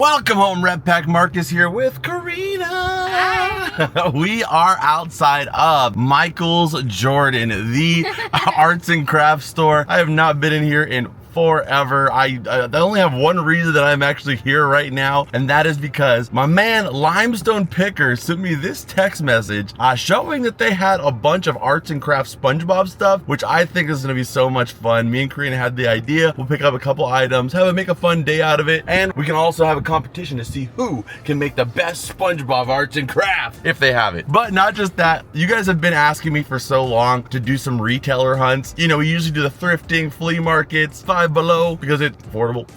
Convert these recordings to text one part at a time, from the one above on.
Welcome home, Red Pack. Marcus here with Karina. Hi. We are outside of Michael's Jordan, the arts and crafts store. I have not been in here in forever. I only have one reason that I'm actually here right now, and that is because my man Limestone Picker sent me this text message showing that they had a bunch of arts and crafts SpongeBob stuff, which I think is going to be so much fun. Me and Karina had the idea. We'll pick up a couple items, make a fun day out of it, and we can also have a competition to see who can make the best SpongeBob arts and crafts if they have it. But not just that, you guys have been asking me for so long to do some retailer hunts. You know, we usually do the thrifting, flea markets, Five Below because it's affordable.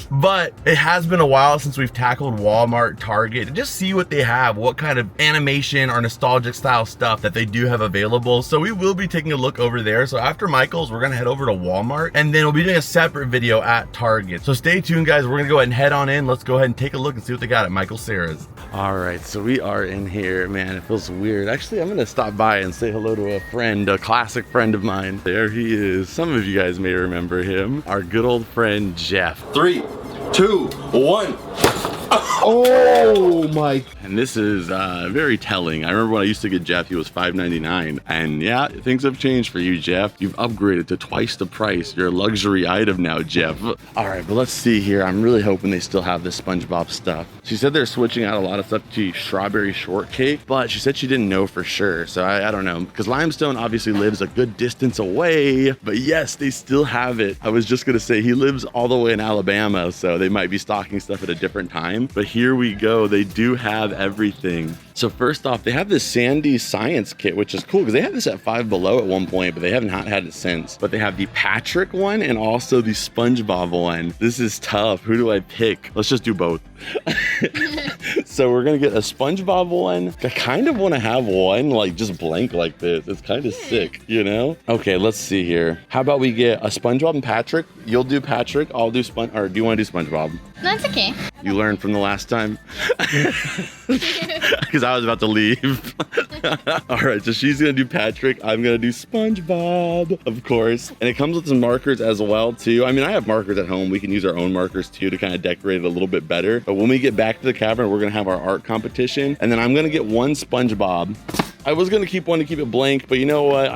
But it has been a while since we've tackled Walmart, Target, and just see what they have, what kind of animation or nostalgic style stuff that they do have available. So we will be taking a look over there. So after Michael's, we're gonna head over to Walmart, and then we'll be doing a separate video at Target. So stay tuned, guys. We're gonna go ahead and head on in. Let's go ahead and take a look and see what they got at Michael Sarah's. All right, so we are in here. Man, it feels weird. Actually, I'm gonna stop by and say hello to a friend, a classic friend of mine. There he is. Some of you guys may remember him, our good old friend Jeff. 3, 2, 1. Oh my. And this is very telling. I remember when I used to get Jeff, he was $5.99. And yeah, things have changed for you, Jeff. You've upgraded to twice the price. You're a luxury item now, Jeff. All right, but let's see here. I'm really hoping they still have this SpongeBob stuff. She said they're switching out a lot of stuff to strawberry shortcake, but she said she didn't know for sure. So I don't know, because Limestone obviously lives a good distance away, but yes, they still have it. I was just gonna say he lives all the way in Alabama, so they might be stocking stuff at a different time. But here we go. They do have everything. So first off, they have this Sandy Science Kit, which is cool because they had this at Five Below at one point, but they haven't had it since. But they have the Patrick one and also the SpongeBob one. This is tough. Who do I pick? Let's just do both. So we're gonna get a SpongeBob one. I kind of want to have one like just blank like this. It's kind of sick, you know? Okay, let's see here. How about we get a SpongeBob and Patrick? You'll do Patrick, I'll do or do you want to do SpongeBob? No, it's okay. You learned from the last time? Because I was about to leave. All right, so she's gonna do Patrick. I'm gonna do SpongeBob, of course. And it comes with some markers as well, too. I mean, I have markers at home. We can use our own markers, too, to kind of decorate it a little bit better. But when we get back to the cavern, we're gonna have our art competition. And then I'm gonna get one SpongeBob. I was gonna keep one to keep it blank, but you know what?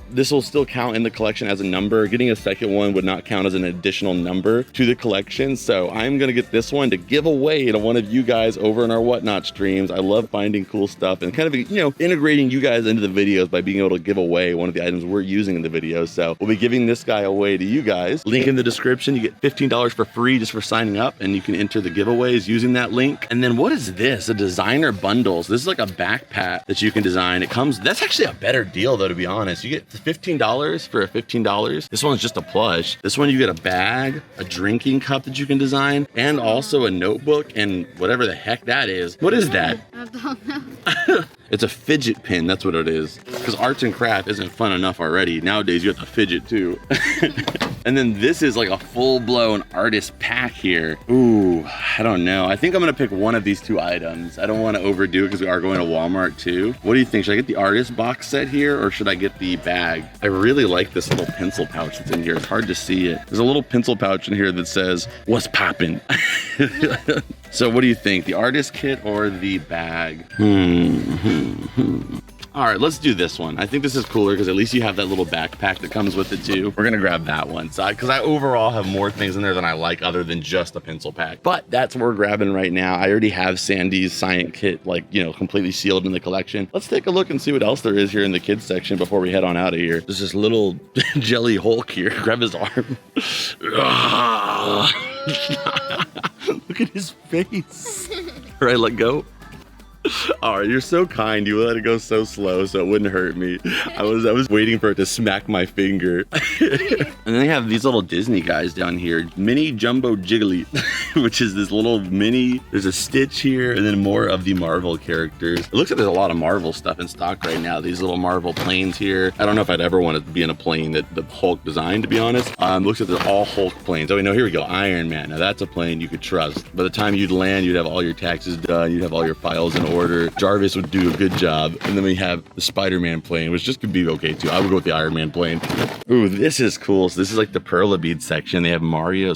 This will still count in the collection as a number. Getting a second one would not count as an additional number to the collection. So I'm gonna get this one to give away to one of you guys over in our Whatnot streams. I love finding cool stuff and kind of, you know, integrating you guys into the videos by being able to give away one of the items we're using in the video. So we'll be giving this guy away to you guys. Link in the description. You get $15 for free just for signing up, and you can enter the giveaways using that link. And then what is this? A designer bundles. This is like a backpack that you can design. It comes, that's actually a better deal though, to be honest. You get $15 for $15. This one's just a plush. This one you get a bag, a drinking cup that you can design, and also a notebook and whatever the heck that is. What is that? I don't know. It's a fidget pin, that's what it is. Because arts and craft isn't fun enough already. Nowadays you have to fidget too. And then this is like a full-blown artist pack here. Ooh, I don't know. I think I'm gonna pick one of these two items. I don't wanna overdo it because we are going to Walmart too. What do you think? Should I get the artist box set here or should I get the bag? I really like this little pencil pouch that's in here. It's hard to see it. There's a little pencil pouch in here that says, "What's poppin'?" So what do you think? The artist kit or the bag? All right, let's do this one. I think this is cooler because at least you have that little backpack that comes with it too. We're gonna grab that one. So, because I overall have more things in there than I like other than just a pencil pack. But that's what we're grabbing right now. I already have Sandy's Science Kit, like, you know, completely sealed in the collection. Let's take a look and see what else there is here in the kids section before we head on out of here. There's this little jelly Hulk here. Grab his arm. Look at his face. All right, let go. All right, you're so kind. You let it go so slow so it wouldn't hurt me. I was waiting for it to smack my finger. And then they have these little Disney guys down here. Mini Jumbo Jiggly, which is this little mini. There's a Stitch here and then more of the Marvel characters. It looks like there's a lot of Marvel stuff in stock right now. These little Marvel planes here. I don't know if I'd ever want to be in a plane that the Hulk designed, to be honest. Looks like they're all Hulk planes. Oh, no, here we go. Iron Man. Now that's a plane you could trust. By the time you'd land, you'd have all your taxes done. You'd have all your files in order. Jarvis would do a good job. And then we have the Spider-Man plane, which just could be okay too. I would go with the Iron Man plane. Ooh, this is cool. So this is like the Perla Bead section. They have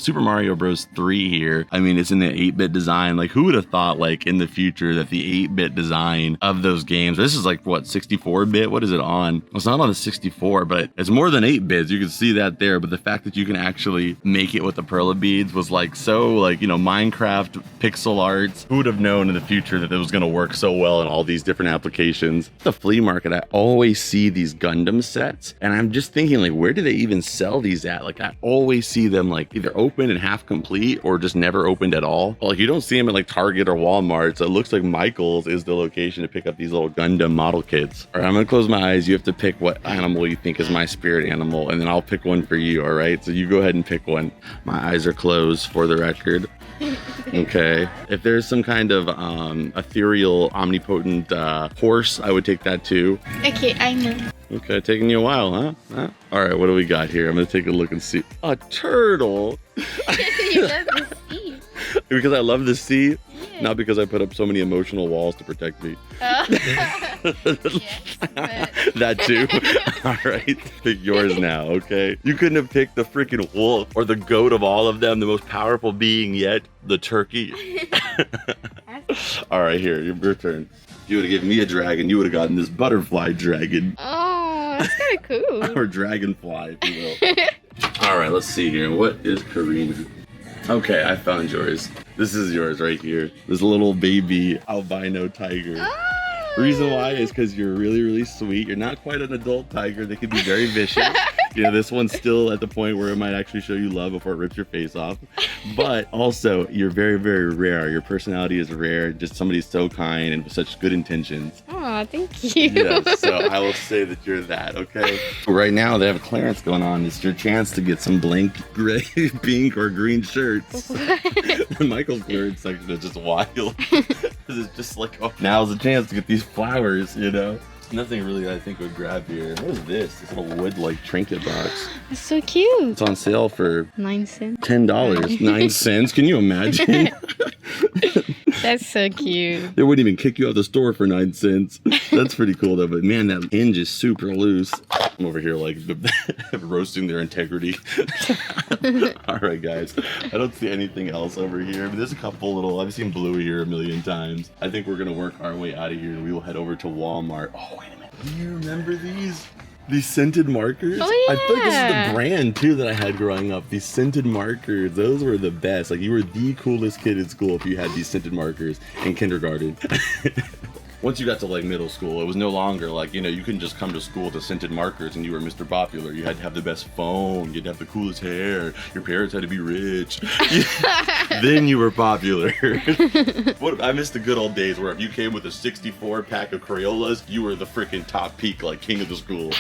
Super Mario Bros. 3 here. I mean, it's in the 8-bit design. Like, who would have thought, like, in the future that the 8-bit design of those games, this is like, what, 64-bit? What is it on? It's not on the 64, but it's more than 8 bits. You can see that there. But the fact that you can actually make it with the Perla Beads was like so, like, you know, Minecraft pixel arts. Who would have known in the future that it was going to work so well in all these different applications? The flea market, I always see these Gundam sets, and I'm just thinking, like, where do they even sell these at? Like, I always see them like either open and half complete or just never opened at all. Like, you don't see them at like Target or Walmart. So it looks like Michael's is the location to pick up these little Gundam model kits. All right, I'm gonna close my eyes. You have to pick what animal you think is my spirit animal, and then I'll pick one for you. All right, so you go ahead and pick one. My eyes are closed for the record. Okay, if there's some kind of ethereal, omnipotent horse, I would take that too. Okay, I know. Okay, taking you a while, huh? All right, what do we got here? I'm gonna take a look and see. A turtle. You love the sea. Because I love the sea, Yeah. not because I put up so many emotional walls to protect me. Yes, but... That too. All right, pick yours now, okay? You couldn't have picked the freaking wolf or the goat of all of them, the most powerful being yet, the turkey. All right, here, your turn. If you would have given me a dragon, you would have gotten this butterfly dragon. Oh, that's kind of cool. Or dragonfly, if you will. All right, let's see here. What is Karina? Okay, I found yours. This is yours right here. This little baby albino tiger. Oh. Reason why is because you're really, really sweet. You're not quite an adult tiger. They can be very vicious. You know, this one's still at the point where it might actually show you love before it rips your face off. But also, you're very, very rare. Your personality is rare. Just somebody so kind and with such good intentions. Oh, thank you. Yes, so I will say that you're that, okay? Right now, they have a clearance going on. It's your chance to get some blank gray, pink, or green shirts. Michael's clearance section is just wild. It's just like, oh, now's the chance to get these flowers, you know? Nothing really I think would grab here. What is this? This little wood-like trinket box. It's so cute. It's on sale for 9 cents. $10. 9 cents. Can you imagine? That's so cute. They wouldn't even kick you out the store for 9 cents. That's pretty cool though. But man, that hinge is super loose. I'm over here like roasting their integrity. All right, guys. I don't see anything else over here. But there's a couple little. I've seen Blue here a million times. I think we're gonna work our way out of here and we will head over to Walmart. Oh wait a minute. Do you remember these? These scented markers? Oh, yeah. I feel like this is the brand too that I had growing up. These scented markers, those were the best. Like, you were the coolest kid in school if you had these scented markers in kindergarten. Once you got to like middle school, it was no longer like, you know, you couldn't just come to school with the scented markers and you were Mr. Popular. You had to have the best phone, you'd have the coolest hair, your parents had to be rich. Then you were popular. I miss the good old days where if you came with a 64 pack of Crayolas, you were the freaking top peak, like king of the school.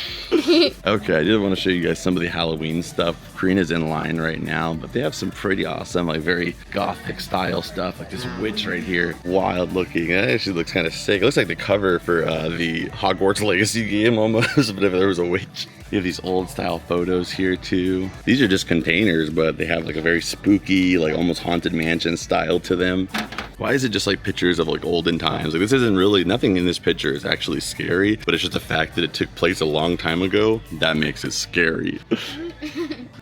Okay, I did want to show you guys some of the Halloween stuff. Karina's in line right now, but they have some pretty awesome, like very gothic style stuff, like this witch right here. Wild looking. It actually looks kind of sick. It looks like the cover for the Hogwarts Legacy game almost, but if there was a witch. You have these old style photos here too. These are just containers, but they have like a very spooky, like almost haunted mansion style to them. Why is it just like pictures of like olden times? Like, this isn't really, nothing in this picture is actually scary, but it's just the fact that it took place a long time ago that makes it scary.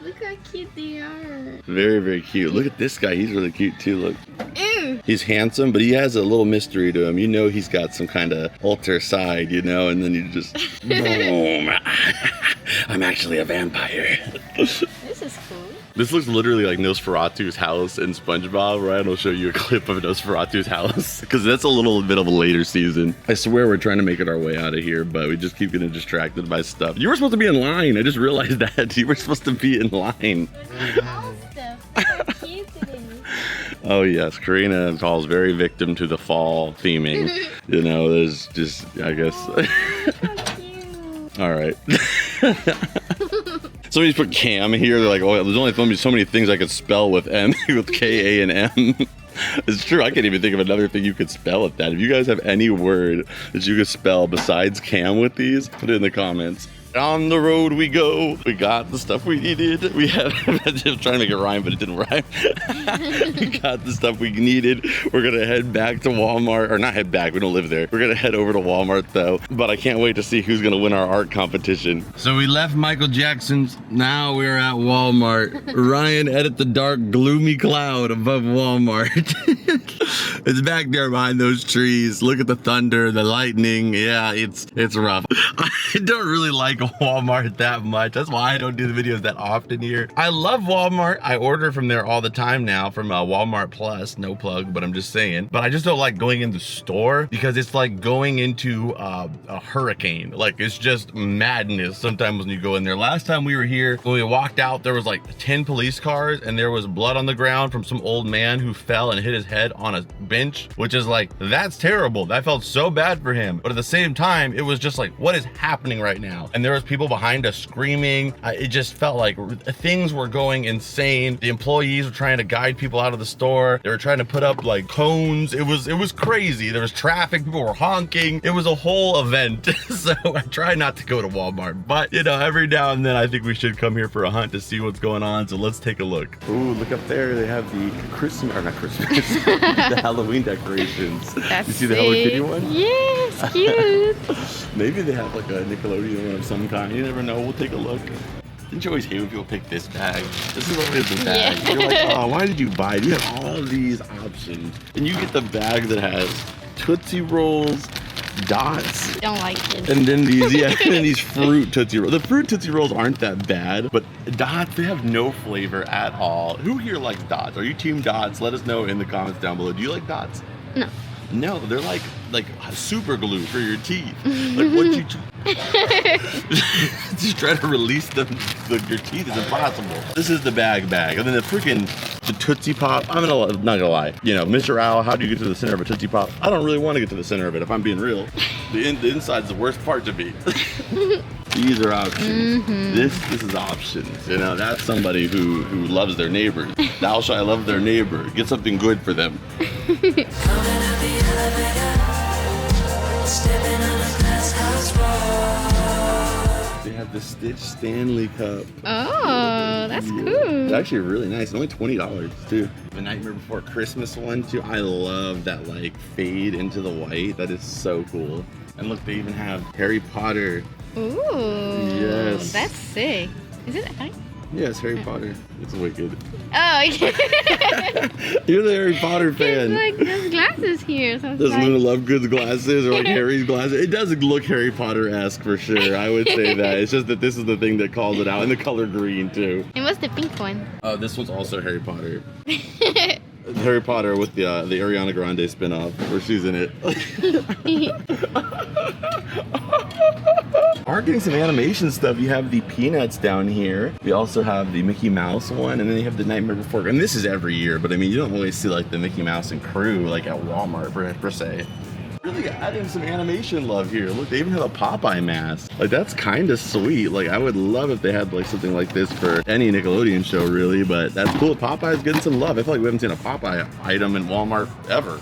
Look how cute they are. Very, very cute. Look at this guy. He's really cute too. Look. Ew. He's handsome, but he has a little mystery to him. You know he's got some kind of alter side, you know, and then you just, boom. I'm actually a vampire. This is cool. This looks literally like Nosferatu's house in SpongeBob, right? I'll show you a clip of Nosferatu's house because that's a little bit of a later season. I swear we're trying to make it our way out of here, but we just keep getting distracted by stuff. You were supposed to be in line. I just realized that. You were supposed to be in line. All stuff. So cute today. Oh yes, Karina falls very victim to the fall theming. You know, there's just, I guess. Oh, how cute. All right. Somebody's put Cam here. They're like, oh, there's only so many things I could spell with M, with K, A, and M. It's true. I can't even think of another thing you could spell with that. If you guys have any word that you could spell besides Cam with these, put it in the comments. On the road we go. We got the stuff we needed. We have, I was trying to make it rhyme, but it didn't rhyme. We got the stuff we needed. We're gonna head back to Walmart, or not head back, we don't live there. We're gonna head over to Walmart though, but I can't wait to see who's gonna win our art competition. So we left Michael Jackson's, now we're at Walmart. Ryan edit the dark, gloomy cloud above Walmart. It's back there behind those trees. Look at the thunder, the lightning. Yeah, it's rough. I don't really like Walmart that much. That's why I don't do the videos that often here. I love Walmart. I order from there all the time now from Walmart Plus. No plug, but I'm just saying. But I just don't like going in the store because it's like going into a hurricane. Like it's just madness sometimes when you go in there. Last time we were here, when we walked out, there was like 10 police cars and there was blood on the ground from some old man who fell and hit his head on a bench, which is like, that's terrible. That felt so bad for him. But at the same time, it was just like, what is happening right now? And there was people behind us screaming. It just felt like things were going insane. The employees were trying to guide people out of the store. They were trying to put up like cones. It was crazy. There was traffic. People were honking. It was a whole event. So I try not to go to Walmart, but you know, every now and then I think we should come here for a hunt to see what's going on. So let's take a look. Ooh, look up there. They have the Christmas, or not Christmas, the Halloween decorations. That's you see the Hello Kitty one? Yes, cute. Maybe they have like a Nickelodeon one of some kind. You never know. We'll take a look. Didn't you always hate when people pick this bag? This is always the bag. Yeah. You're like, oh, why did you buy it? You have all of these options. And you get the bag that has Tootsie Rolls, dots. Don't like it. And then these, yeah, and then these fruit Tootsie Rolls. The fruit Tootsie Rolls aren't that bad, but dots, they have no flavor at all. Who here likes dots? Are you team dots? Let us know in the comments down below. Do you like dots? No. No, they're like super glue for your teeth. Like what you just try to release them, your teeth is impossible. This is the bag, and then the Tootsie Pop. I'm not gonna lie. You know, Mr. Owl, how do you get to the center of a Tootsie Pop? I don't really want to get to the center of it if I'm being real. The inside's the worst part to be. These are options. This is options. You know, that's somebody who loves their neighbors. Thou shalt love their neighbor. Get something good for them. They have the Stitch Stanley Cup. Oh, that's Yeah. cool. It's actually really nice. Only $20 too. The Nightmare Before Christmas one too. I love that like fade into the white. That is so cool. And look, they even have Harry Potter. Ooh. Yes. That's sick. Is it that? Yes, Harry Potter. It's wicked. Oh, You're the Harry Potter fan. It's like there's glasses here. So Does like... Luna Lovegood's glasses or like Harry's glasses? It does look Harry Potter-esque for sure. I would say that. It's just that this is the thing that calls it out. And the color green too. And what's the pink one? Oh, this one's also Harry Potter. Harry Potter with the Ariana Grande spin-off where she's in it. Are getting some animation stuff. You have the Peanuts down here. We also have the Mickey Mouse one, and then you have the Nightmare Before. And this is every year, but I mean, you don't always see like the Mickey Mouse and crew like at Walmart per se. Really adding some animation love here. Look, they even have a Popeye mask. Like that's kind of sweet. Like I would love if they had like something like this for any Nickelodeon show really, but that's cool. Popeye's getting some love. I feel like we haven't seen a Popeye item in Walmart ever.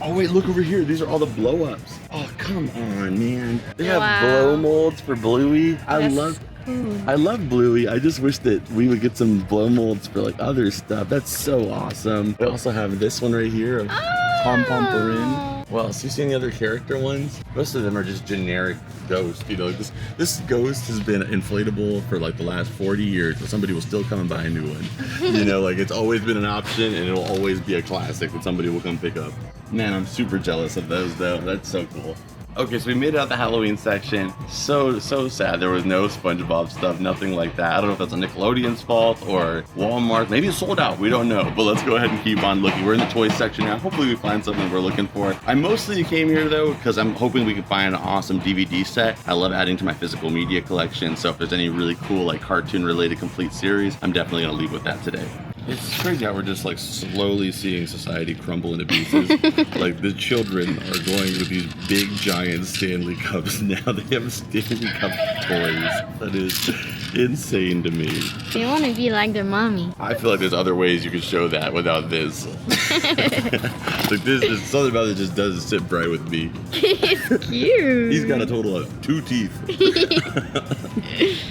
Oh wait, look over here. These are all the blow-ups. Oh, come on, man. They have blow molds for Bluey. I love Bluey. I just wish that we would get some blow molds for like other stuff. That's so awesome. We also have this one right here of Pom Pom Purin. Well, so you see any other character ones? Most of them are just generic ghosts. You know, this ghost has been inflatable for like the last 40 years, but somebody will still come and buy a new one. You know, like it's always been an option and it'll always be a classic that somebody will come pick up. Man, I'm super jealous of those though. That's so cool. Okay, so we made it out the Halloween section. So sad there was no SpongeBob stuff, nothing like that. I don't know if that's a Nickelodeon's fault or Walmart. Maybe it's sold out, we don't know. But let's go ahead and keep on looking. We're in the toy section now. Hopefully we find something we're looking for. I mostly came here though because I'm hoping we can find an awesome DVD set. I love adding to my physical media collection. So if there's any really cool like cartoon related complete series, I'm definitely gonna leave with that today. It's crazy how we're just like slowly seeing society crumble into pieces. Like the children are going with these big giant Stanley Cups. Now they have Stanley Cup toys. That is insane to me. They want to be like their mommy. I feel like there's other ways you could show that without this. Like this, there's something about it just doesn't sit right with me. It's cute. He's got a total of 2 teeth.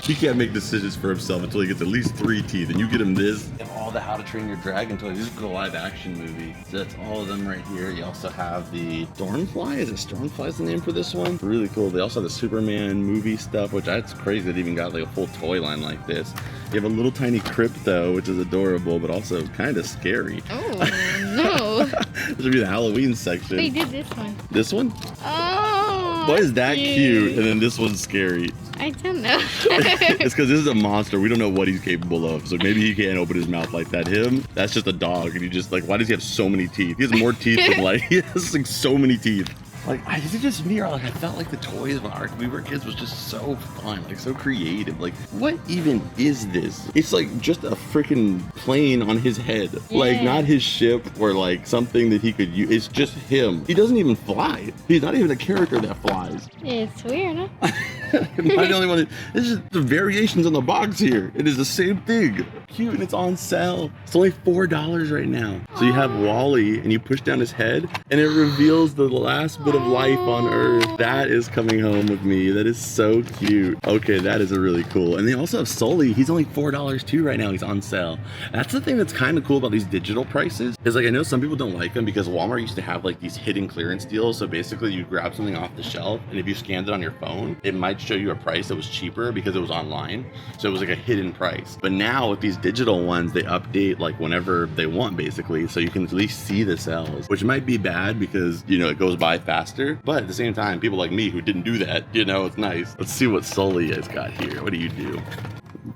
He can't make decisions for himself until he gets at least 3 teeth, and you get him this. And all the How to Train Your Dragon toys. This is the live action movie. So that's all of them right here. You also have the Stormfly. Is it Stormfly's the name for this one? Really cool. They also have the Superman movie stuff, which that's crazy. They even got like a full toy line like this. You have a little tiny Crypto, which is adorable, but also kind of scary. Oh, no. This would be the Halloween section. They did this one. This one? Oh. Why is that cute? And then this one's scary. I don't know. It's because this is a monster. We don't know what he's capable of. So maybe he can't open his mouth like that. Him, that's just a dog. And you just like, why does he have so many teeth? He has more teeth than like, he has like so many teeth. Like, is it just me or like I felt like the toys when we were kids was just so fun, like so creative. Like, what even is this? It's like just a freaking plane on his head. Yeah. Like, not his ship or like something that he could use. It's just him. He doesn't even fly. He's not even a character that flies. It's weird, huh? Am I the only one? This is the variations on the box here. It is the same thing. Cute, and it's on sale. It's only $4 right now. So you have Wally, and you push down his head, and it reveals the last bit of life on Earth. That is coming home with me. That is so cute. Okay, that is a really cool. And they also have Sully. He's only $4 too right now. He's on sale. That's the thing that's kind of cool about these digital prices. Is like I know some people don't like them because Walmart used to have like these hidden clearance deals. So basically, you grab something off the shelf, and if you scanned it on your phone, it might show you a price that was cheaper because it was online. So it was like a hidden price. But now with these digital ones, they update like whenever they want basically. So you can at least see the sales, which might be bad because, you know, it goes by faster. But at the same time, people like me who didn't do that, you know, it's nice. Let's see what Sully has got here. What do you do?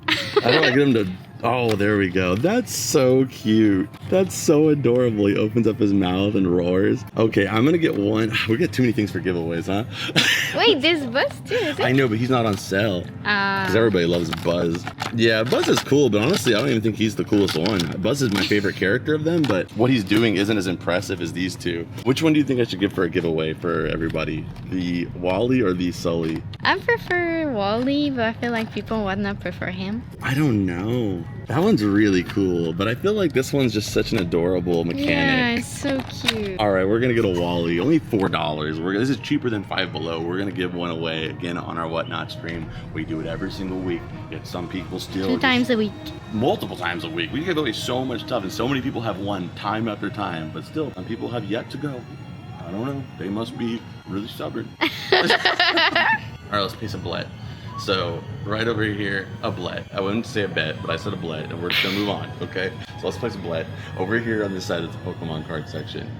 I don't want to get him to... Oh, there we go. That's so cute. That's so adorable. He opens up his mouth and roars. Okay, I'm gonna get one. We got too many things for giveaways, huh? Wait, there's Buzz too, is it? I know, but he's not on sale. Because everybody loves Buzz. Yeah, Buzz is cool, but honestly, I don't even think he's the coolest one. Buzz is my favorite character of them, but what he's doing isn't as impressive as these two. Which one do you think I should give for a giveaway for everybody? The Wally or the Sully? I prefer Wally, but I feel like people would not prefer him. I don't know. That one's really cool, but I feel like this one's just such an adorable mechanic. Yeah, it's so cute. All right, we're gonna get a Wally, only $4. This is cheaper than Five Below. We're gonna give one away again on our Whatnot stream. We do it every single week. Yet some people still 2 times a week. Multiple times a week. We give away so much stuff, and so many people have won time after time. But still, some people have yet to go. I don't know. They must be really stubborn. All right, let's place a bet. So right over here, a bet. I wouldn't say a bet, but I said a bet, and we're just gonna move on, okay? So let's place a bet. Over here on this side of the Pokemon card section,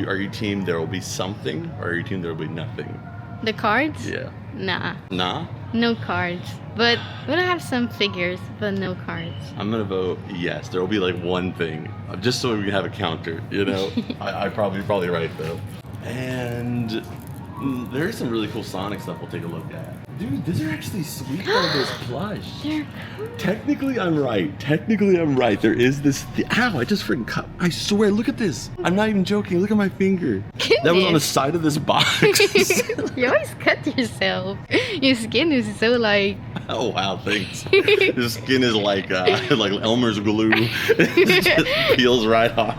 are you team there will be something, or are you team there will be nothing? The cards? Yeah. Nah. Nah? No cards. But we'll have some figures, but no cards. I'm gonna vote yes. There will be like one thing, just so we can have a counter, you know? You're probably right though. And there's some really cool Sonic stuff we'll take a look at. Dude, these are actually sweet on this plush. They're cool. Technically, I'm right. There is this... Ow, I just freaking cut... I swear, look at this. I'm not even joking. Look at my finger. That was on the side of this box. You always cut yourself. Your skin is so like... Oh, wow, thanks. His skin is like Elmer's glue. It just peels right off.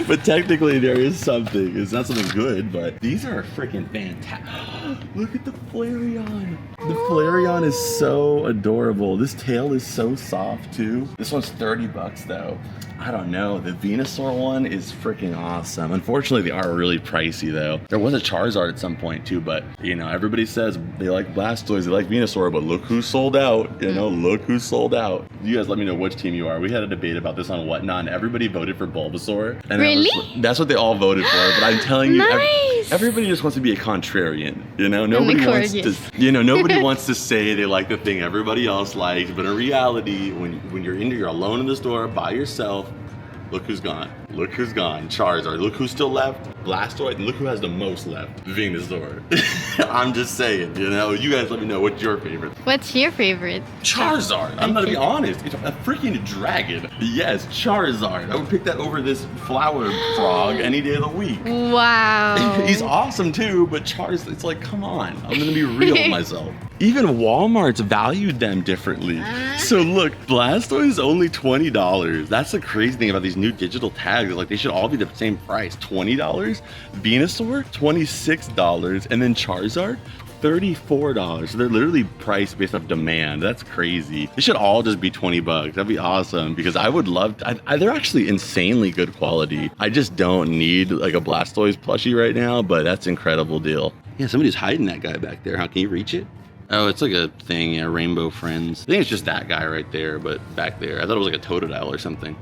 But technically, there is something. It's not something good, but these are freaking fantastic. Look at the Flareon. The Flareon is so adorable. This tail is so soft, too. This one's $30 though. I don't know. The Venusaur one is freaking awesome. Unfortunately, they are really pricey though. There was a Charizard at some point too, but you know, everybody says they like Blastoise, they like Venusaur, but look who sold out. You know, look who sold out. You guys let me know which team you are. We had a debate about this on Whatnot, and everybody voted for Bulbasaur. And really? That's what they all voted for, but I'm telling you, nice. Everybody just wants to be a contrarian, you know? Nobody wants to, nobody wants to say they like the thing everybody else likes, but in reality, when you're alone in the store by yourself, look who's gone. Look who's gone. Charizard. Look who's still left. Blastoise. And look who has the most left. Venusaur. I'm just saying, you know. You guys let me know what's your favorite. What's your favorite? Charizard. I'm gonna be honest. It's a freaking dragon. Yes, Charizard. I would pick that over this flower frog any day of the week. Wow. He's awesome too, but Charizard, it's like, come on. I'm gonna be real with myself. Even Walmart's valued them differently. So look, Blastoise is only $20. That's the crazy thing about these new digital tags. Like, they should all be the same price. $20. Venusaur, $26. And then Charizard, $34. So they're literally priced based off demand. That's crazy. They should all just be 20 bucks. That'd be awesome because I would love to, they're actually insanely good quality. I just don't need like a Blastoise plushie right now, but that's an incredible deal. Yeah, somebody's hiding that guy back there. How can you reach it? Oh, it's like a thing, yeah, Rainbow Friends. I think it's just that guy right there, but back there. I thought it was like a Totodile or something.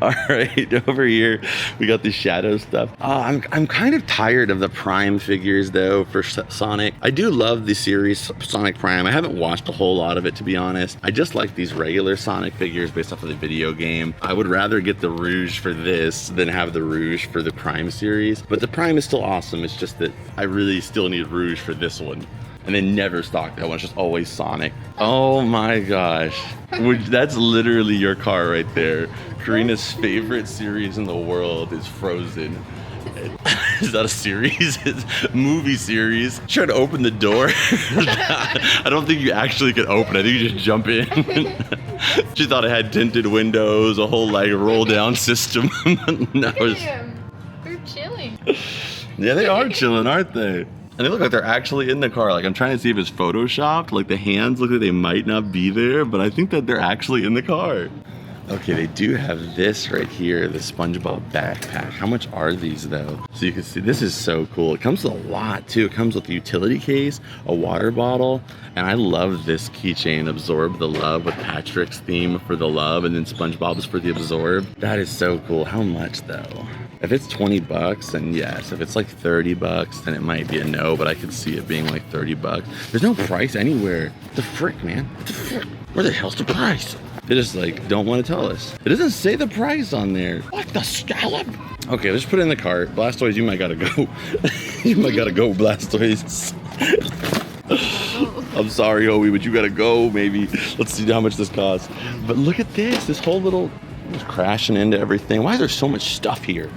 All right, over here, we got the shadow stuff. I'm kind of tired of the Prime figures though for Sonic. I do love the series Sonic Prime. I haven't watched a whole lot of it, to be honest. I just like these regular Sonic figures based off of the video game. I would rather get the Rouge for this than have the Rouge for the Prime series. But the Prime is still awesome. It's just that I really still need Rouge for this one. And they never stock that one. It's just always Sonic. Oh my gosh. That's literally your car right there. Karina's favorite series in the world is Frozen. Is that a series? It's a movie series. Try to open the door. I don't think you actually can open it. I think you just jump in. She thought it had tinted windows, a whole like roll down system. No, They're chilling. Yeah, they are chilling, aren't they? And they look like they're actually in the car. Like, I'm trying to see if it's photoshopped. Like, the hands look like they might not be there, but I think that they're actually in the car. Okay, they do have this right here, the SpongeBob backpack. How much are these, though? So you can see, this is so cool. It comes with a lot, too. It comes with a utility case, a water bottle, and I love this keychain, Absorb the Love, with Patrick's theme for the love, and then SpongeBob's for the absorb. That is so cool. How much, though? If it's 20 bucks, then yes. If it's like 30 bucks, then it might be a no, but I could see it being like 30 bucks. There's no price anywhere. What the frick, man? What the frick? Where the hell's the price? They just like don't want to tell us. It doesn't say the price on there. What the scallop? Okay, let's put it in the cart. Blastoise, you might gotta go. You might gotta go, Blastoise. I'm sorry, Hoey, but you gotta go, maybe. Let's see how much this costs. But look at this whole little, it's crashing into everything. Why is there so much stuff here?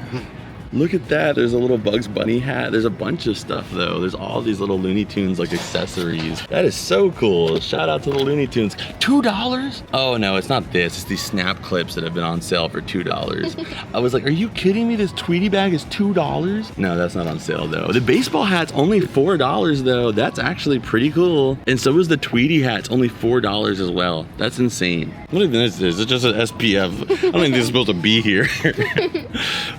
Look at that, there's a little Bugs Bunny hat. There's a bunch of stuff though. There's all these little Looney Tunes like accessories. That is so cool. Shout out to the Looney Tunes. $2? Oh no, it's not this. It's these snap clips that have been on sale for $2. I was like, are you kidding me? This Tweety bag is $2? No, that's not on sale though. The baseball hat's only $4 though. That's actually pretty cool. And so is the Tweety hat's only $4 as well. That's insane. What even is this? It's just an SPF. I don't think this is supposed to be here.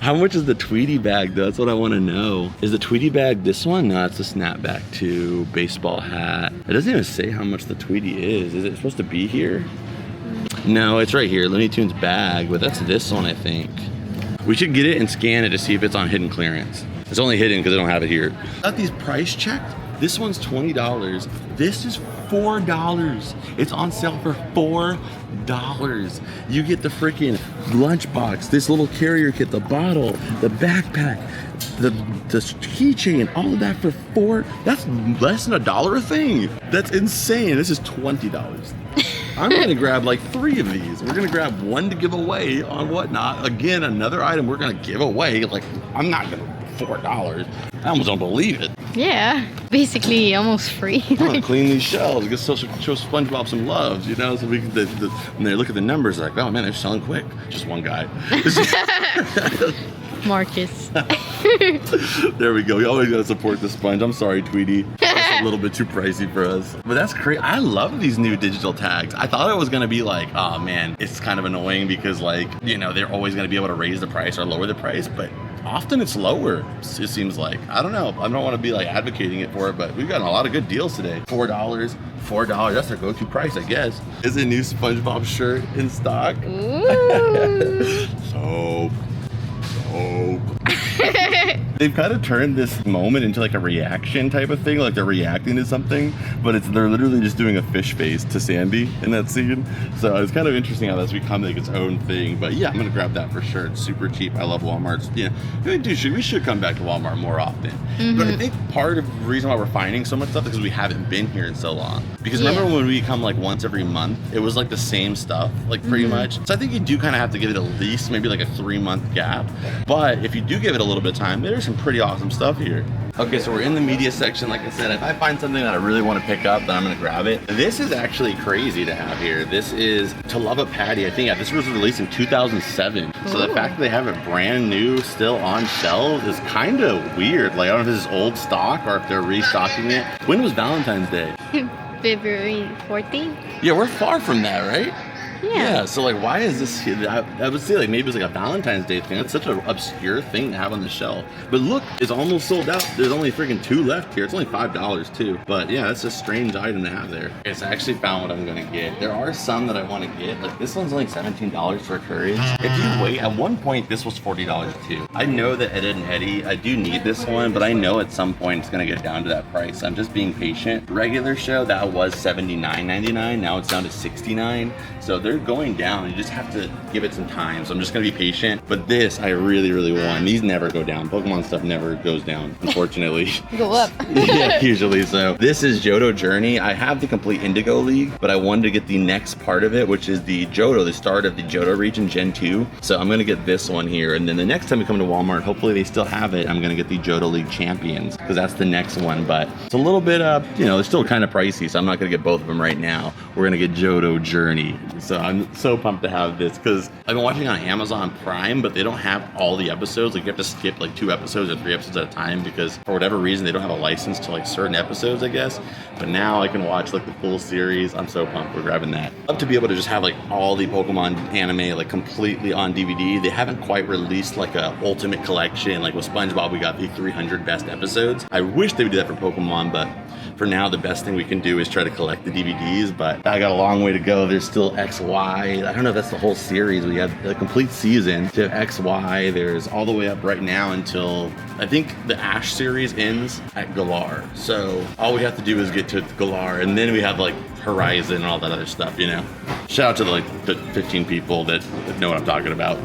How much is the Tweety bag though? That's what I want to know. Is the Tweety bag this one? No, it's a snapback too. Baseball hat. It doesn't even say how much the Tweety is. Is it supposed to be here? No, it's right here. Looney Tunes bag, but that's this one, I think. We should get it and scan it to see if it's on hidden clearance. It's only hidden because I don't have it here. Got these price checked. This one's $20. This is $4. It's on sale for $4. You get the freaking lunchbox, this little carrier kit, the bottle, the backpack, the keychain, all of that for $4. That's less than $1 a thing. That's insane. This is $20. I'm gonna grab like 3 of these. We're gonna grab one to give away on Whatnot. Again, another item we're gonna give away. Like, I'm not gonna $4. I almost don't believe it. Yeah, basically almost free. I'm gonna clean these shelves. Get show SpongeBob some love, you know. So we can, when they look at the numbers, they're like, oh man, they're selling quick. Just one guy. Marcus. There we go. We always gotta support the sponge. I'm sorry, Tweety. That's a little bit too pricey for us. But that's great. I love these new digital tags. I thought it was gonna be like, oh man, it's kind of annoying because like, you know, they're always gonna be able to raise the price or lower the price, but often it's lower, it seems like. I don't know. I don't want to be like advocating it for it, but we've gotten a lot of good deals today. $4. That's their go-to price, I guess. Is a new SpongeBob shirt in stock? Ooh. Soap. They've kind of turned this moment into like a reaction type of thing, like they're reacting to something, but they're literally just doing a fish face to Sandy in that scene. So it's kind of interesting how that's become like its own thing. But yeah, I'm gonna grab that for sure. It's super cheap. I love Walmart. Yeah, we should come back to Walmart more often. But I think part of the reason why we're finding so much stuff is because we haven't been here in so long. Because remember when we come like once every month, it was like the same stuff, like pretty much. So I think you do kind of have to give it at least maybe like a 3-month gap. But if you do give it a little bit of time, there's some pretty awesome stuff here. Okay, so we're in the media section. Like I said, if I find something that I really want to pick up, then I'm gonna grab it. This is actually crazy to have here. This is To Love a Patty. I think this was released in 2007. So the fact that they have it brand new, still on shelves, is kind of weird. Like I don't know if this is old stock or if they're restocking it. When was Valentine's Day? February 14th. Yeah, we're far from that, right? Yeah. So like, why is this here? I would say like maybe it's like a Valentine's Day thing. That's such an obscure thing to have on the shelf. But look, it's almost sold out. There's only freaking 2 left here. It's only $5 too. But yeah, that's a strange item to have there. Okay, so I actually found what I'm gonna get. There are some that I want to get. Like this one's only $17 for courage. If you wait, at one point this was $40 too. I know that Ed and Eddie, I do need this one, but I know at some point it's gonna get down to that price. I'm just being patient. Regular show, that was $79.99. Now it's down to $69. So they're going down. You just have to give it some time. So I'm just gonna be patient. But this I really, really want. These never go down. Pokemon stuff never goes down, unfortunately. Go up. Yeah, usually. So this is Johto Journey. I have the complete Indigo League, but I wanted to get the next part of it, which is the Johto, the start of the Johto region, Gen 2. So I'm gonna get this one here. And then the next time we come to Walmart, hopefully they still have it, I'm gonna get the Johto League Champions, because that's the next one. But it's a little bit, they're still kind of pricey, so I'm not gonna get both of them right now. We're gonna get Johto Journey. So I'm so pumped to have this because I've been watching on Amazon Prime, but they don't have all the episodes. Like you have to skip like 2 episodes or 3 episodes at a time because for whatever reason they don't have a license to like certain episodes, I guess. But now I can watch like the full series. I'm so pumped we're grabbing that. I'd love to be able to just have like all the Pokemon anime like completely on DVD. They haven't quite released like a ultimate collection. Like with SpongeBob, we got the 300 best episodes. I wish they would do that for Pokemon, but for now, the best thing we can do is try to collect the DVDs, but I got a long way to go. There's still XY. I don't know if that's the whole series. We have the complete season to XY. There's all the way up right now until I think the Ash series ends at Galar. So all we have to do is get to Galar, and then we have like Horizon and all that other stuff, you know? Shout out to the 15 people that know what I'm talking about.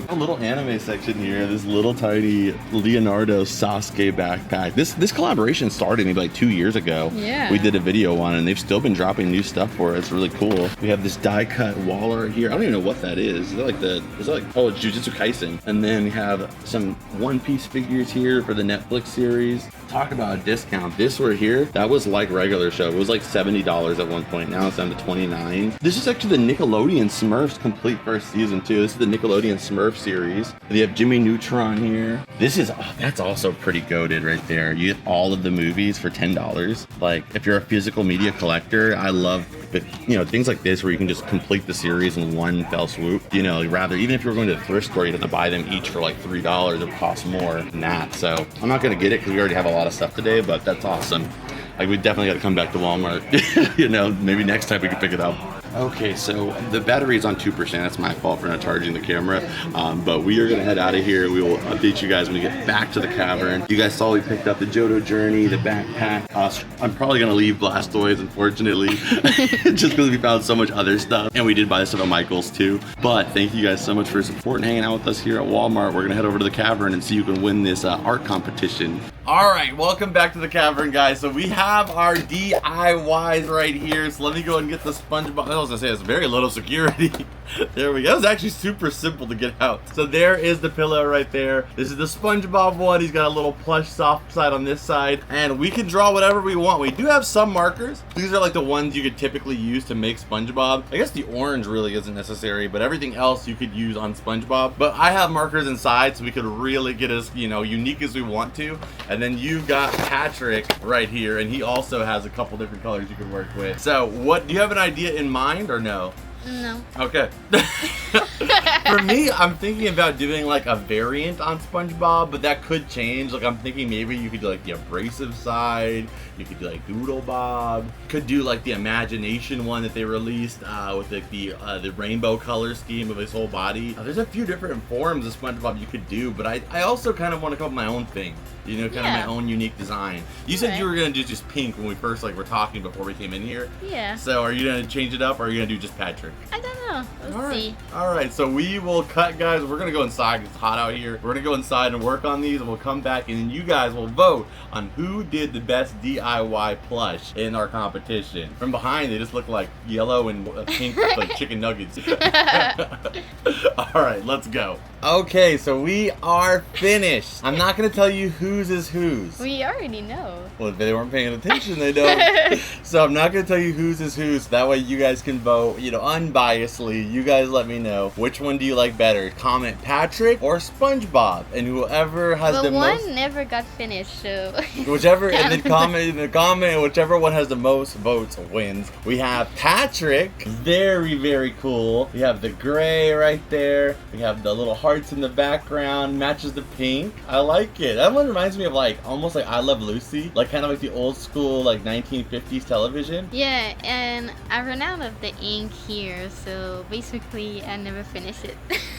A little anime section here. This little tiny Leonardo Sasuke backpack. This collaboration started maybe like 2 years ago. Yeah. We did a video on it, and they've still been dropping new stuff for it. It's really cool. We have this die cut Waller here. I don't even know what that is. Is that like oh, it's Jujutsu Kaisen. And then we have some One Piece figures here for the Netflix series. Talk about a discount. This right here, that was like regular show. It was like $70 at one point. Now it's down to $29. This is actually the Nickelodeon Smurfs complete first season too. This is the Nickelodeon Smurf series. They have Jimmy Neutron here. That's also pretty goated right there. You get all of the movies for $10. Like if you're a physical media collector, I love things like this where you can just complete the series in one fell swoop. Rather, even if you were going to the thrift store, you'd have to buy them each for like $3. It would cost more than that. So I'm not gonna get it because we already have a lot of stuff today, but that's awesome. Like we definitely got to come back to Walmart. Maybe next time we can pick it up. Okay, so the battery is on 2%. That's my fault for not charging the camera. But we are gonna head out of here. We will update you guys when we get back to the cavern. You guys saw we picked up the Johto Journey, the backpack. I'm probably gonna leave Blastoise, unfortunately, just because we found so much other stuff. And we did buy the stuff at Michael's too. But thank you guys so much for your support and hanging out with us here at Walmart. We're gonna head over to the cavern and see who can win this art competition. All right, welcome back to the cavern, guys. So we have our DIYs right here. So let me go and get the SpongeBob. I was gonna say it's very little security. There we go. It was actually super simple to get out. So there is the pillow right there. This is the SpongeBob one. He's got a little plush soft side on this side, and we can draw whatever we want. We do have some markers. These are like the ones you could typically use to make SpongeBob. I guess the orange really isn't necessary, but everything else you could use on SpongeBob. But I have markers inside, so we could really get as unique as we want to. And then you've got Patrick right here, and he also has a couple different colors you can work with. So do you have an idea in mind or no? No. Okay. For me, I'm thinking about doing like a variant on SpongeBob, but that could change. Like I'm thinking maybe you could do like the abrasive side, you could do like Doodle Bob, could do like the imagination one that they released with like the rainbow color scheme of his whole body. There's a few different forms of SpongeBob you could do, but I also kind of want to come up with my own thing. You know, kind of my own unique design. You said you were gonna do just pink when we first like were talking before we came in here. Yeah. So are you gonna change it up, or are you gonna do just Patrick? I don't know. We'll see. All right. So we will cut, guys. We're gonna go inside. It's hot out here. We're gonna go inside and work on these, and we'll come back, and then you guys will vote on who did the best DIY plush in our competition. From behind, they just look like yellow and pink like chicken nuggets. All right, let's go. Okay, so we are finished. I'm not gonna tell you whose is whose. We already know. Well, if they weren't paying attention, they don't. So I'm not gonna tell you whose is whose. That way you guys can vote, you know, unbiasedly. You guys let me know which one do you like better. Comment Patrick or SpongeBob, and whoever has the most. One never got finished, so. Whichever, and then comment in the comment, whichever one has the most votes wins. We have Patrick, very, very cool. We have the gray right there. We have the little hearts in the background, matches the pink. I like it. That one reminds me of like almost like I Love Lucy, like kind of like the old school like 1950s television. Yeah, and I ran out of the ink here, so basically I never finished it.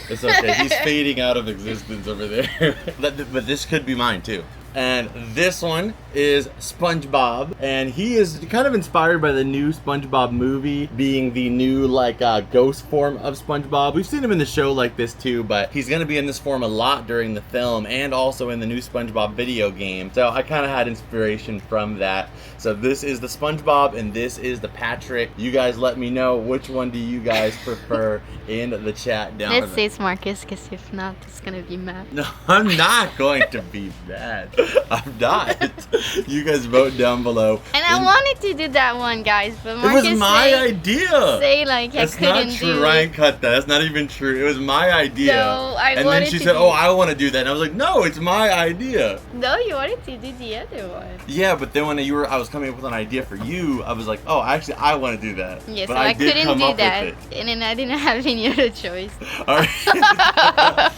It's okay. He's fading out of existence over there. But this could be mine too. And this one is SpongeBob, and he is kind of inspired by the new SpongeBob movie, being the new like ghost form of SpongeBob. We've seen him in the show like this too, but he's gonna be in this form a lot during the film and also in the new SpongeBob video game. So I kind of had inspiration from that. So this is the SpongeBob and this is the Patrick. You guys let me know which one do you guys prefer in the chat down. Let's say it's Marcus, because if not, it's gonna be mad. No, I'm not going to be mad. I'm not. You guys vote down below. And I wanted to do that one, guys, but Marcus it was my idea. Say like That's I couldn't not true. do Ryan it. cut that. That's not even true. It was my idea. No, I and wanted then she to said, do- "Oh, I want to do that." And I was like, "No, it's my idea." No, you wanted to do the other one. Yeah, but then when I was coming up with an idea for you, I was like, "Oh, actually, I want to do that." Yeah, but so I did couldn't come do up that, with it. and then I didn't have any other choice. All right.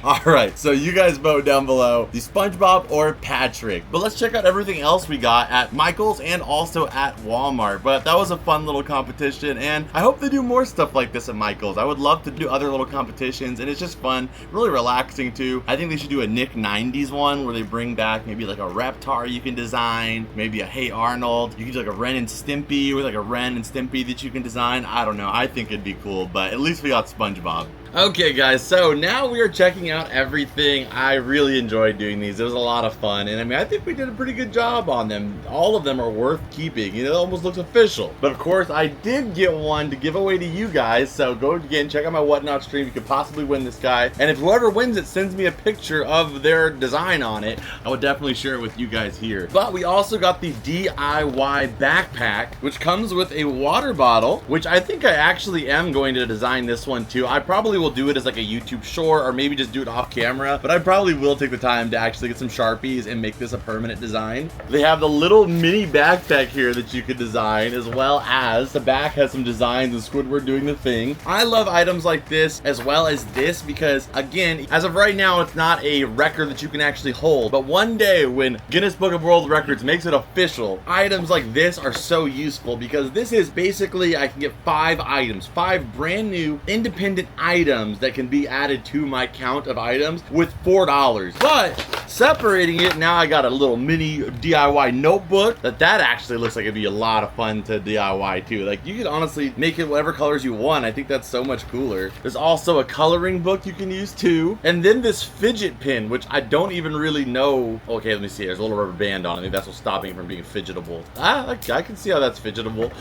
All right, so you guys vote down below the SpongeBob or Patrick. But let's check out everything else we got at Michael's and also at Walmart. But that was a fun little competition, and I hope they do more stuff like this at Michael's. I would love to do other little competitions, and it's just fun, really relaxing too. I think they should do a Nick 90s one where they bring back maybe like a Reptar you can design, maybe a Hey Arnold. You can do like a Ren and Stimpy with like a Ren and Stimpy that you can design. I don't know. I think it'd be cool, but at least we got SpongeBob. Okay guys, so now we are checking out everything. I really enjoyed doing these. It was a lot of fun, and I mean, I think we did a pretty good job on them. All of them are worth keeping. You know, it almost looks official. But of course, I did get one to give away to you guys, so go again, check out my Whatnot stream. You could possibly win this guy, and if whoever wins it sends me a picture of their design on it, I would definitely share it with you guys here. But we also got the DIY backpack, which comes with a water bottle, which I think I actually am going to design this one too. I probably will do it as like a YouTube short, or maybe just do it off camera, but I probably will take the time to actually get some Sharpies and make this a permanent design. They have the little mini backpack here that you could design, as well as the back has some designs and Squidward doing the thing. I love items like this as well as this because, again, as of right now, it's not a record that you can actually hold, but one day when Guinness Book of World Records makes it official, items like this are so useful because this is basically, I can get 5 items, 5 brand new independent items that can be added to my count of items with $4. But separating it, now I got a little mini DIY notebook that actually looks like it'd be a lot of fun to DIY too. Like, you could honestly make it whatever colors you want. I think that's so much cooler. There's also a coloring book you can use too, and then this fidget pin, which I don't even really know. Okay, let me see. There's a little rubber band on it. I think that's what's stopping it from being fidgetable. I can see how that's fidgetable.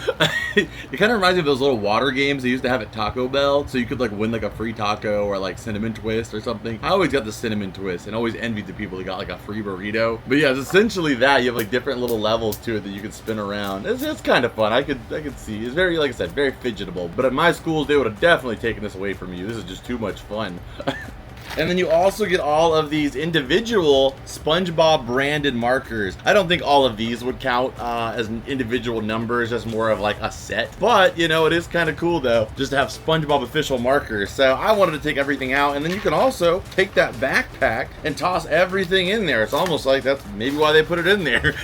It kind of reminds me of those little water games they used to have at Taco Bell, so you could like win like a free taco or like cinnamon twist or something. I always got the cinnamon twist and always envied the people that got like a free burrito. But yeah, it's essentially that. You have like different little levels to it that you can spin around. It's kind of fun. I could see. It's very, like I said, very fidgetable. But at my schools, they would have definitely taken this away from you. This is just too much fun. And then you also get all of these individual SpongeBob branded markers. I don't think all of these would count as individual numbers, as more of like a set. But, you know, it is kind of cool though, just to have SpongeBob official markers. So I wanted to take everything out, and then you can also take that backpack and toss everything in there. It's almost like that's maybe why they put it in there.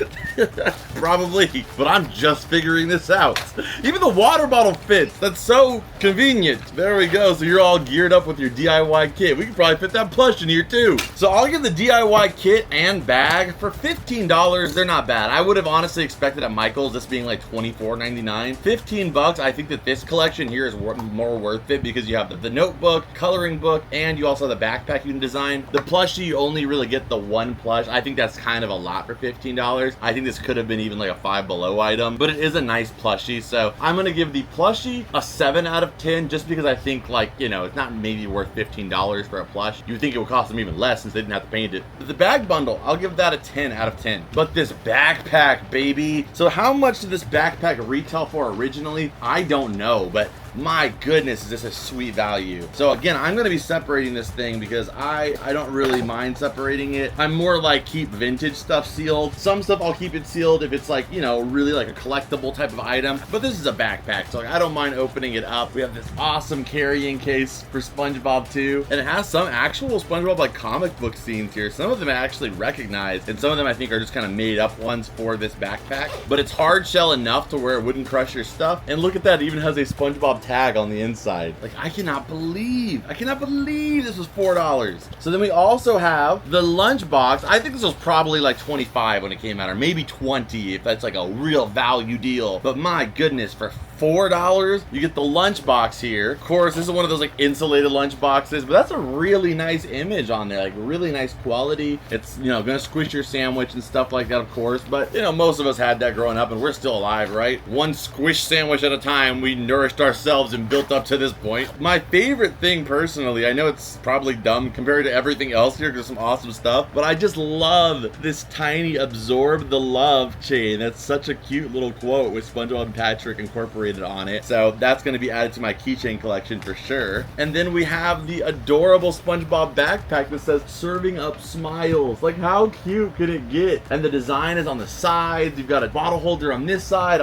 Probably, but I'm just figuring this out. Even the water bottle fits. That's so convenient. There we go. So you're all geared up with your DIY kit. We could probably fit that plush in here too. So I'll give the DIY kit and bag for $15. They're not bad. I would have honestly expected at Michael's this being like $24.99. 15 bucks. I think that this collection here is more worth it because you have the notebook, coloring book, and you also have the backpack you can design. The plushie, you only really get the one plush. I think that's kind of a lot for $15. I think this could have been even like a Five Below item, but it is a nice plushie. So I'm gonna give the plushie a 7 out of 10 just because I think, like, you know, it's not maybe worth $15 for a plush. You would think it would cost them even less since they didn't have to paint it. But the bag bundle, I'll give that a 10 out of 10. But this backpack, baby. So how much did this backpack retail for originally? I don't know, but my goodness, is this a sweet value. So again, I'm going to be separating this thing because I don't really mind separating it. I'm more like keep vintage stuff sealed. Some stuff I'll keep it sealed if it's like, you know, really like a collectible type of item. But this is a backpack, so like, I don't mind opening it up. We have this awesome carrying case for SpongeBob too. And it has some actual SpongeBob like comic book scenes here. Some of them I actually recognize, and some of them I think are just kind of made up ones for this backpack. But it's hard shell enough to where it wouldn't crush your stuff. And look at that, it even has a SpongeBob tag on the inside. Like, I cannot believe this was $4. So then we also have the lunchbox. I think this was probably like 25 when it came out, or maybe 20 if that's like a real value deal. But my goodness, for $4 you get the lunchbox here. Of course, this is one of those like insulated lunch boxes, but that's a really nice image on there, like really nice quality. It's, you know, gonna squish your sandwich and stuff like that, of course, but you know, most of us had that growing up and we're still alive, right? One squish sandwich at a time, we nourished ourselves and built up to this point. My favorite thing personally, I know it's probably dumb compared to everything else here because there's some awesome stuff, but I just love this tiny absorb the love chain. That's such a cute little quote with SpongeBob and Patrick incorporated on it. So that's going to be added to my keychain collection for sure. And then we have the adorable SpongeBob backpack that says serving up smiles. Like, how cute could it get? And the design is on the sides. You've got a bottle holder on this side,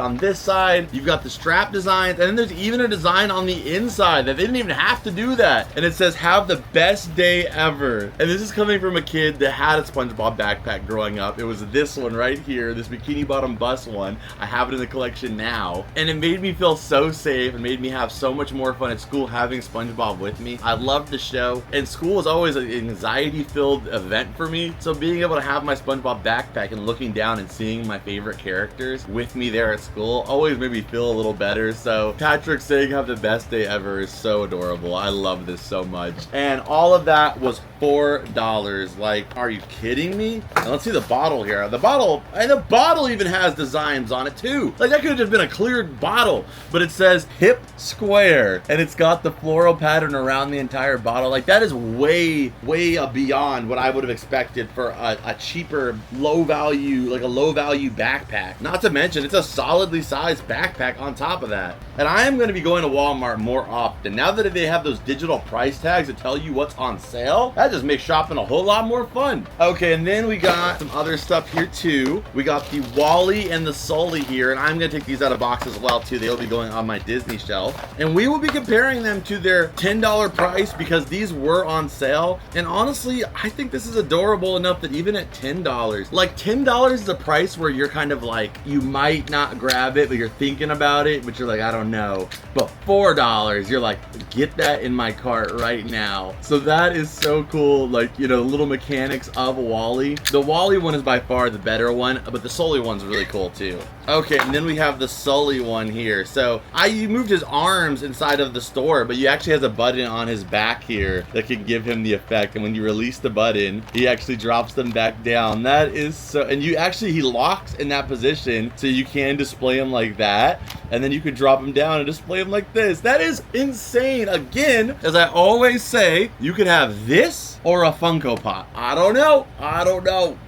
you've got the strap designs, and then there's even a design on the inside that they didn't even have to do that. And it says have the best day ever. And this is coming from a kid that had a SpongeBob backpack growing up. It was this one right here, this bikini bottom bus one. I have it in the collection now, and it made me feel so safe and made me have so much more fun at school having SpongeBob with me. I loved the show, and school was always an anxiety-filled event for me, so being able to have my SpongeBob backpack and looking down and seeing my favorite characters with me there at school always made me feel a little better. So Patrick saying have the best day ever is so adorable. I love this so much. And all of that was $4. Like, are you kidding me? And let's see the bottle here. The bottle even has designs on it too. Like, that could have just been a cleared bottle, but it says hip square, and it's got the floral pattern around the entire bottle. Like, that is way beyond what I would have expected for a cheaper, low value backpack. Not to mention, it's a solidly sized backpack on top of that. And I am going to be going to Walmart more often. Now that they have those digital price tags that tell you what's on sale, that just makes shopping a whole lot more fun. Okay, and then we got some other stuff here too. We got the Wally and the Sully here, and I'm going to take these out of box as well too. They'll be going on my Disney shelf, and we will be comparing them to their $10 price because these were on sale. And honestly, I think this is adorable enough that even at $10, like $10 is a price where you're kind of like, you might not grab it, but you're thinking about it, but you're like, I don't know. But $4, you're like, get that in my cart right now. So that is so cool. Like, you know, the little mechanics of Wally. The Wally one is by far the better one, but the Sully one's really cool too. Okay, and then we have the Sully one here. So you moved his arms inside of the store, but you actually has a button on his back here that can give him the effect. And when you release the button, he actually drops them back down. That is so, and he locks in that position so you can display him like that. and then you could drop them down and display them like this. That is insane. Again, as I always say, you could have this or a Funko Pop. I don't know.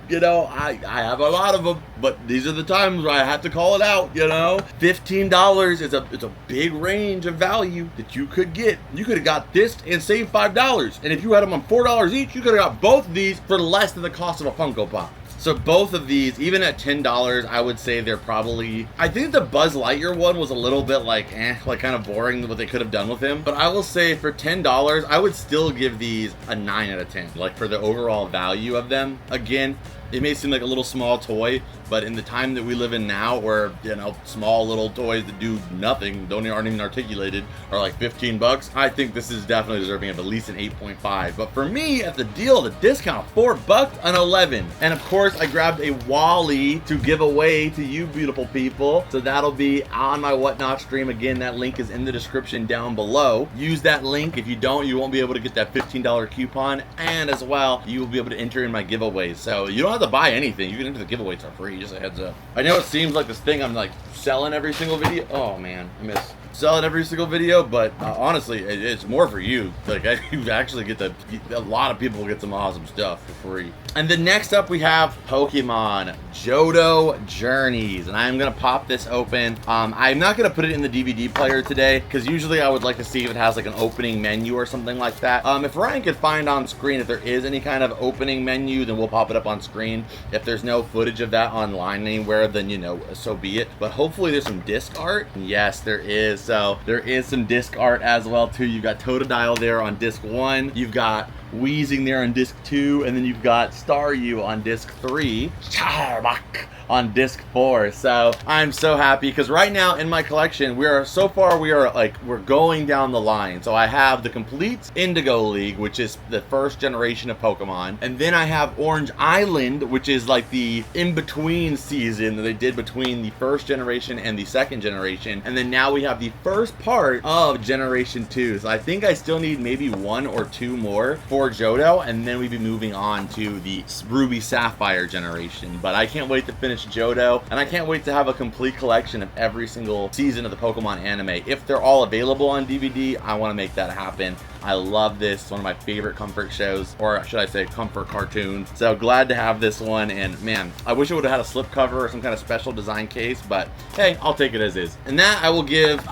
You know, I have a lot of them, but these are the times where I have to call it out, you know. $15 is a big range of value that you could get. You could have got this and saved $5. And if you had them on $4 each, you could have got both of these for less than the cost of a Funko Pop. So both of these, even at $10, I would say they're probably, I think the Buzz Lightyear one was a little bit like kind of boring what they could have done with him. But I will say for $10, I would still give these a 9 out of 10. Like for the overall value of them. Again, it may seem like a little small toy, but in the time that we live in now where, you know, small little toys that do nothing, aren't even articulated, are like 15 bucks, I think this is definitely deserving of at least an 8.5. But for me, at the deal, the discount, 4 bucks, an 11. And of course, I grabbed a Wally to give away to you beautiful people. So that'll be on my Whatnot stream. Again, that link is in the description down below. Use that link. If you don't, you won't be able to get that $15 coupon. And as well, you will be able to enter in my giveaways. So you don't have to buy anything. You can enter the giveaways for free, just a heads up. I know it seems like this thing I'm like selling every single video. Oh man, I miss selling every single video, but honestly, it's more for you. Like you actually get a lot of people get some awesome stuff for free. And then next up we have Pokemon Johto Journeys, and I'm gonna pop this open. I'm not gonna put it in the DVD player today because usually I would like to see if it has like an opening menu or something like that. If Ryan could find on screen if there is any kind of opening menu, then we'll pop it up on screen. If there's no footage of that online anywhere, then you know, so be it. But hopefully there's some disc art. Yes, there is. So there is some disc art as well too. You've got Totodile there on disc 1. You've got Weezing there on disc 2, and then you've got Staryu on disc 3. Charmak on disc 4. So I'm so happy because right now in my collection we're going down the line. So I have the complete Indigo League, which is the first generation of Pokemon, and then I have Orange Island, which is like the in-between season that they did between the first generation and the second generation, and then now we have the first part of generation 2. So I think I still need maybe 1 or 2 more for Johto, and then we'd be moving on to the Ruby Sapphire generation. But I can't wait to finish Johto, and I can't wait to have a complete collection of every single season of the Pokemon anime. If they're all available on DVD, I want to make that happen. I love this. It's one of my favorite comfort shows, or should I say comfort cartoons. So glad to have this one, and man, I wish it would have had a slip cover or some kind of special design case, but hey, I'll take it as is. And that I will give,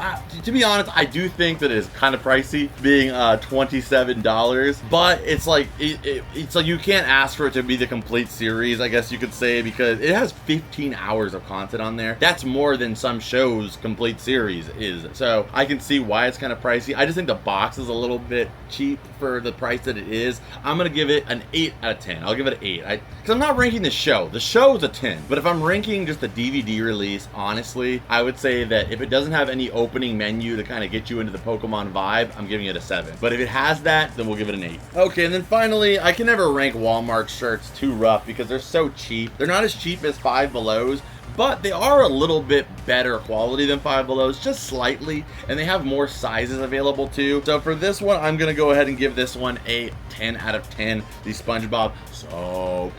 to be honest, I do think that it is kind of pricey, being $27, but it's like, it's like you can't ask for it to be the complete series, I guess you could say, because it has 15 hours of content on there. That's more than some shows' complete series is. So I can see why it's kind of pricey. I just think the box is a little bit cheap for the price that it is. I'm gonna give it an 8 out of 10. I'll give it an 8. Because I'm not ranking the show. The show is a 10. But if I'm ranking just the DVD release, honestly, I would say that if it doesn't have any opening menu to kind of get you into the Pokemon vibe, I'm giving it a 7. But if it has that, then we'll give it an 8. Okay, and then finally, I can never rank Walmart shirts too rough because they're so cheap. They're not as cheap as Five Belows, but they are a little bit better quality than Five Belows, just slightly, and they have more sizes available too. So for this one, I'm gonna go ahead and give this one a 10 out of 10. The SpongeBob soap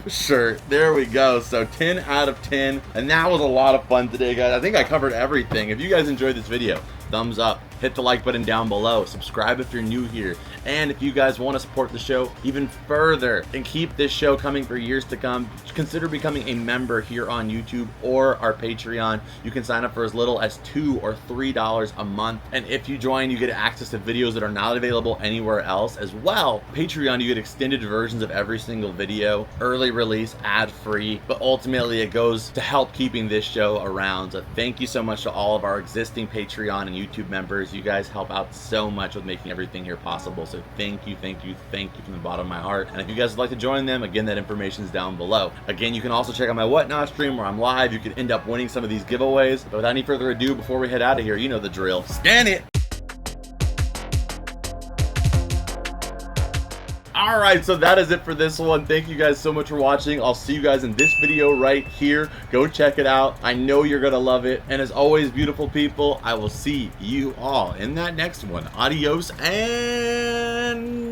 shirt. There we go. So 10 out of 10, and that was a lot of fun today, guys. I think I covered everything. If you guys enjoyed this video, thumbs up, hit the like button down below, subscribe if you're new here, and if you guys want to support the show even further and keep this show coming for years to come, consider becoming a member here on YouTube or our Patreon. You can sign up for as little as $2 or $3 a month, and if you join, you get access to videos that are not available anywhere else. As well, Patreon, you get extended versions of every single video, early release, ad-free, but ultimately it goes to help keeping this show around. So thank you so much to all of our existing Patreon and YouTube members. You guys help out so much with making everything here possible. So thank you from the bottom of my heart. And if you guys would like to join them, again, that information is down below. Again, you can also check out my Whatnot stream where I'm live. You could end up winning some of these giveaways. But without any further ado, before we head out of here, you know the drill. Scan it! Alright, so that is it for this one. Thank you guys so much for watching. I'll see you guys in this video right here. Go check it out. I know you're gonna love it. And as always, beautiful people, I will see you all in that next one. Adios and